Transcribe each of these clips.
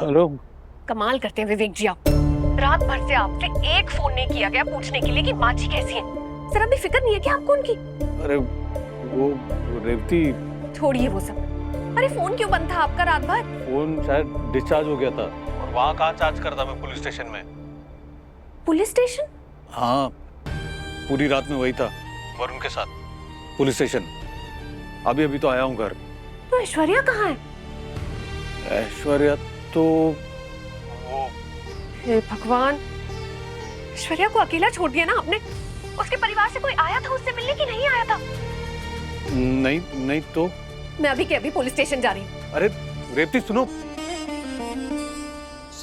Hello. कमाल करते हैं विवेक जी आप। रात भर से आपसे एक फोन नहीं किया गया पूछने के लिए कि माँ जी कैसी हैं। जरा भी फिक्र नहीं है क्या आपको उनकी? अरे वो रेवती। छोड़िए वो सब। अरे फोन क्यों बंद था आपका रात भर? फोन शायद डिस्चार्ज हो गया था। और वहाँ कहाँ चार्ज करता मैं पुलिस स्टेशन में। Police station? हाँ, पूरी रात में वही था वरुण के साथ पुलिस स्टेशन। अभी अभी तो आया हूँ घर। तो ऐश्वर्या कहाँ है? ऐश्वर्या तो वो। हे भगवान, ऐश्वर्या को अकेला छोड़ दिया ना आपने। उसके परिवार से कोई आया था उससे मिलने की नहीं आया था? नहीं नहीं तो मैं अभी के अभी पुलिस स्टेशन जा रही हूँ। अरे रेवती सुनो।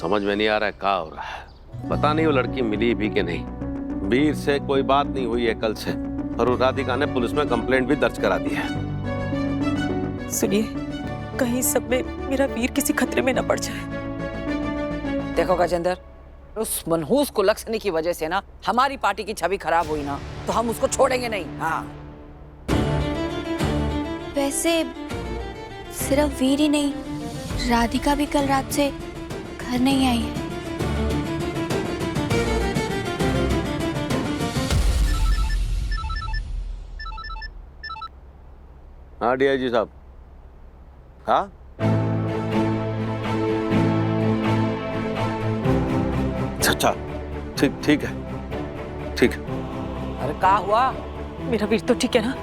समझ में नहीं आ रहा है क्या हो रहा है। पता नहीं वो लड़की मिली भी कि नहीं। वीर से कोई बात नहीं हुई है कल से, और राधिका ने पुलिस में कंप्लेंट भी दर्ज करा दी है। सुनिए, कहीं सब में मेरा वीर किसी खतरे में न पड़ जाए। देखो गजेंद्र, उस मनहूस कुलक्षणी की वजह से ना हमारी पार्टी की छवि खराब हुई ना, तो हम उसको छोड़ेंगे नहीं। हाँ, वैसे सिर्फ वीर ही नहीं, राधिका भी कल रात से घर नहीं आई है। हाँ डीआईजी साहब। हाँ अच्छा, ठीक है। अरे क्या हुआ? मेरा वीर तो ठीक है ना?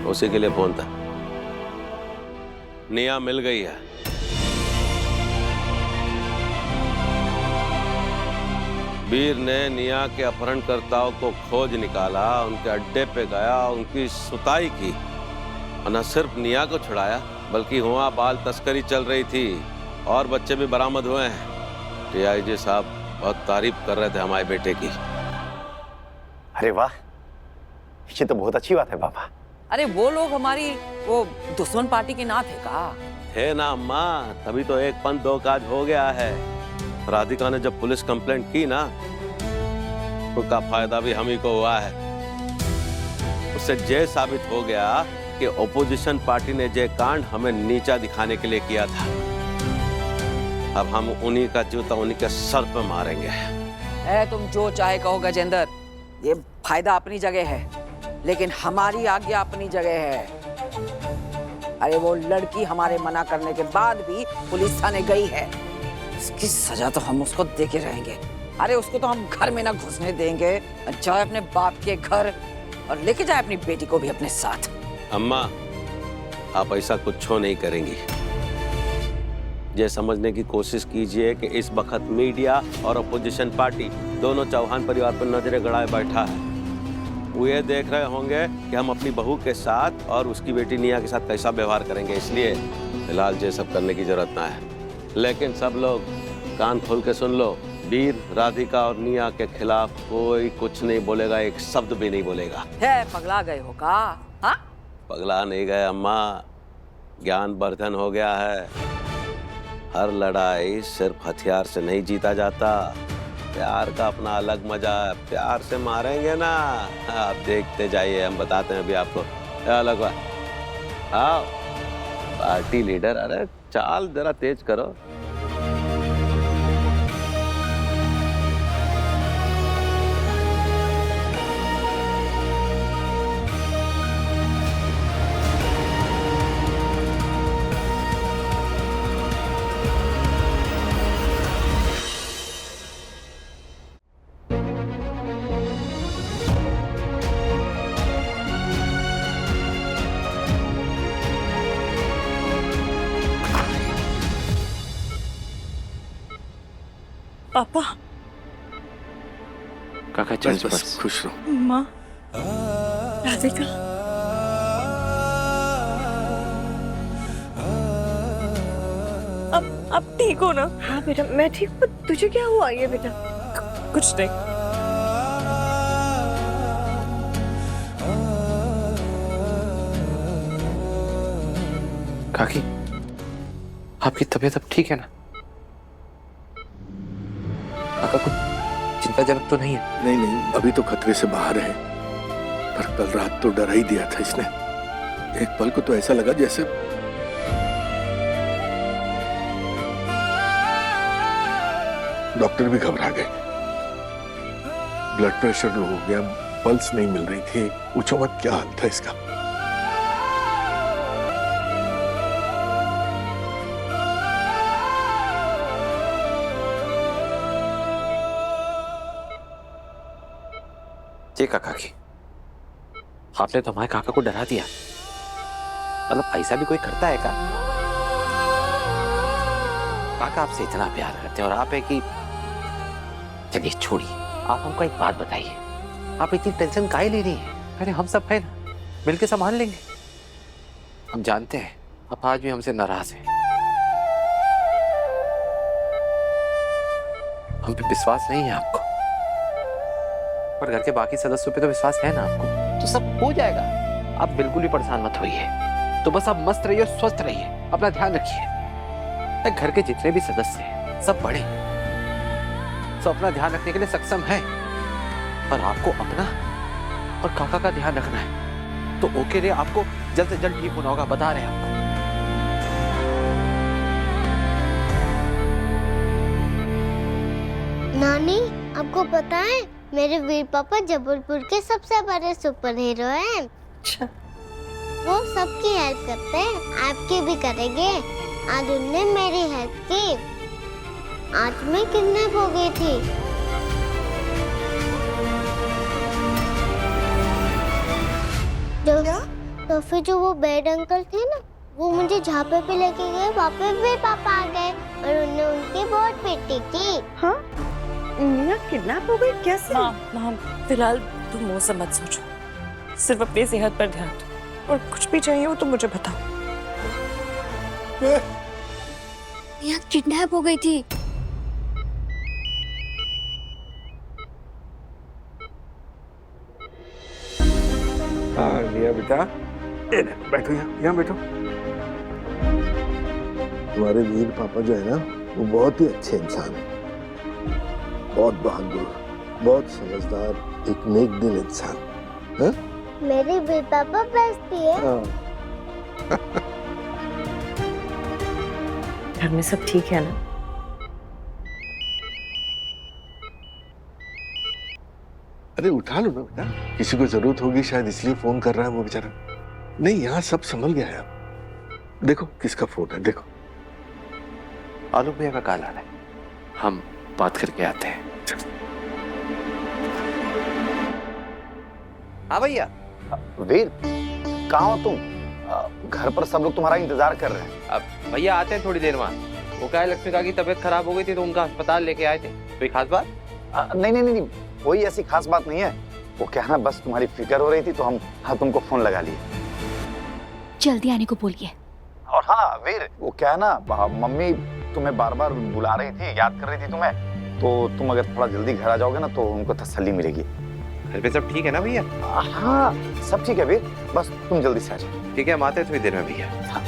उसी के लिए फोन था। निया मिल गई है। वीर ने निया के अपहरणकर्ताओं को खोज निकाला, उनके अड्डे पे गया, उनकी सुताई की, और न सिर्फ निया को छुड़ाया बल्कि वहाँ बाल तस्करी चल रही थी और बच्चे भी बरामद हुए हैं। डीआईजी साहब बहुत तारीफ कर रहे थे हमारे बेटे की। अरे वाह, ये तो बहुत अच्छी बात है पापा। अरे वो लोग हमारी वो दुश्मन पार्टी के ना थे का? थे ना अम्मा, तभी तो एक पंथ दो काज हो गया है। राधिका ने जब पुलिस कंप्लेंट की ना, उसका फायदा भी हम ही को हुआ है। उससे ये साबित हो गया कि ओपोजिशन पार्टी ने ये कांड हमें नीचा दिखाने के लिए किया था। अब हम उन्हीं का जूता उन्हीं के सर पे मारेंगे। तुम जो चाहे कहो गजेंद्र, ये फायदा अपनी जगह है, लेकिन हमारी आज्ञा अपनी जगह है। अरे वो लड़की हमारे मना करने के बाद भी पुलिस थाने गई है, इसकी सजा तो हम उसको देके रहेंगे। अरे उसको तो हम घर में ना घुसने देंगे। जाए अपने बाप के घर और लेके जाए अपनी बेटी को भी अपने साथ। अम्मा, आप ऐसा कुछ नहीं करेंगी। ये समझने की कोशिश कीजिए कि इस वक्त मीडिया और अपोजिशन पार्टी दोनों चौहान परिवार पर नजरें गड़ाए बैठा है। वो ये देख रहे होंगे कि हम अपनी बहू के साथ और उसकी बेटी निया के साथ कैसा व्यवहार करेंगे, इसलिए फिलहाल ये सब करने की जरूरत ना है। लेकिन सब लोग कान खोल के सुन लो, वीर, राधिका और निया के खिलाफ कोई कुछ नहीं बोलेगा, एक शब्द भी नहीं बोलेगा। है पगला गए हो का? हाँ, पगला नहीं गए अम्मा, ज्ञान वर्धन हो गया है। हर लड़ाई सिर्फ हथियार से नहीं जीता जाता, प्यार का अपना अलग मजा है। प्यार से मारेंगे ना, आप देखते जाइए, हम बताते हैं अभी आपको क्या अलग बात। आओ पार्टी लीडर, अरे चाल जरा तेज करो। पापा। काका चल बस खुश रहो। माँ, राधिका, अब ठीक हो ना? हाँ बेटा, मैं ठीक हूँ। तुझे क्या हुआ ये बेटा? कुछ नहीं। काकी, आपकी तबीयत अब ठीक है ना? काका कुछ चिंताजनक तो नहीं है? नहीं, अभी तो खतरे से बाहर है, पर कल रात तो डरा ही दिया था इसने। एक पल को तो ऐसा लगा जैसे डॉक्टर भी घबरा गए। ब्लड प्रेशर लो हो गया, पल्स नहीं मिल रही थी। पूछो मत क्या हाल था इसका। जी काका की, आपने तो हमारे काका को डरा दिया। मतलब ऐसा भी कोई करता है क्या? काका आपसे इतना प्यार करते हैं और आप है कि, चलिए छोड़िए, आप हमको एक बात बताइए, आप इतनी टेंशन काहे ले रही हैं? अरे हम सब है ना, मिलके संभाल लेंगे। हम जानते हैं आप आज भी हमसे नाराज हैं। हम पे विश्वास नहीं है आपको, पर घर के बाकी सदस्यों पे तो विश्वास है ना आपको, तो सब हो जाएगा। आप बिल्कुल ही परेशान मत होइए। तो बस आप मस्त रहिए, स्वस्थ रहिए, अपना ध्यान रखिए। घर के जितने भी सदस्य हैं सब बड़े, सब अपना ध्यान रखने के लिए सक्षम हैं, पर आपको अपना और काका का ध्यान रखना है। तो ओके रे, आपको जल्द से जल्द ठीक होना होगा, बता रहे हैं आपको। नानी, आपको पता है मेरे वीर पापा जबलपुर के सबसे बड़े सुपर हीरो हैं। अच्छा, वो सबकी हेल्प करते हैं, आपकी भी करेंगे। आज उनने मेरी हेल्प की। आज मैं किडनैप हो गई थी। तो फिर जो वो बेड अंकल थे ना, वो मुझे झापे पे लेके गए। वहाँ पे भी पापा आ गए और उन्होंने उनकी बहुत पिटी की। हाँ, मीना किडनैप हो गई कैसे? माँ, फिलहाल तुम मुंह से मत सोचो, सिर्फ अपनी सेहत पर ध्यान दो, और कुछ भी चाहिए हो तो मुझे बताओ। नेहा किडनैप हो गई थी। हाँ लिया बेटा, बैठो यहाँ बैठो। तुम्हारे वीर पापा जो है ना, वो बहुत ही अच्छे इंसान है, बहुत बहादुर, बहुत समझदार, एक नेक दिल इंसान। हाँ? मेरे वीर पापा बेस्ट है। हाँ। घर में सब ठीक है ना? अरे उठा लो ना बेटा, किसी को जरूरत होगी शायद, इसलिए फोन कर रहा है वो बेचारा। नहीं, यहाँ सब संभल गया है। अब देखो किसका फोन है, देखो। आलोक भैया का कॉल आ रहा है, हम बात करके आते हैं। हाँ भैया। वीर, कहाँ हो तुम? घर पर सब लोग तुम्हारा इंतजार कर रहे हैं। अब भैया आते हैं थोड़ी देर में। वो क्या है, लक्ष्मी की तबीयत खराब हो गई थी तो उनका अस्पताल लेके आए थे। कोई खास बात? नहीं नहीं नहीं, कोई ऐसी खास बात नहीं है। वो क्या है ना, बस तुम्हारी फिक्र हो रही थी तो हम तुमको फोन लगा लिए। जल्दी आने को बोलिए। और हाँ वीर, वो क्या है ना, मम्मी तुम्हें बार बार बुला रही थी, याद कर रही थी तुम्हें, तो तुम अगर थोड़ा जल्दी घर आ जाओगे ना तो उनको तसल्ली मिलेगी। घर पे सब ठीक है ना भैया? हाँ सब ठीक है वीर, बस तुम जल्दी से आ जाओ। ठीक है, हम आते हैं थोड़ी देर में भैया। हाँ।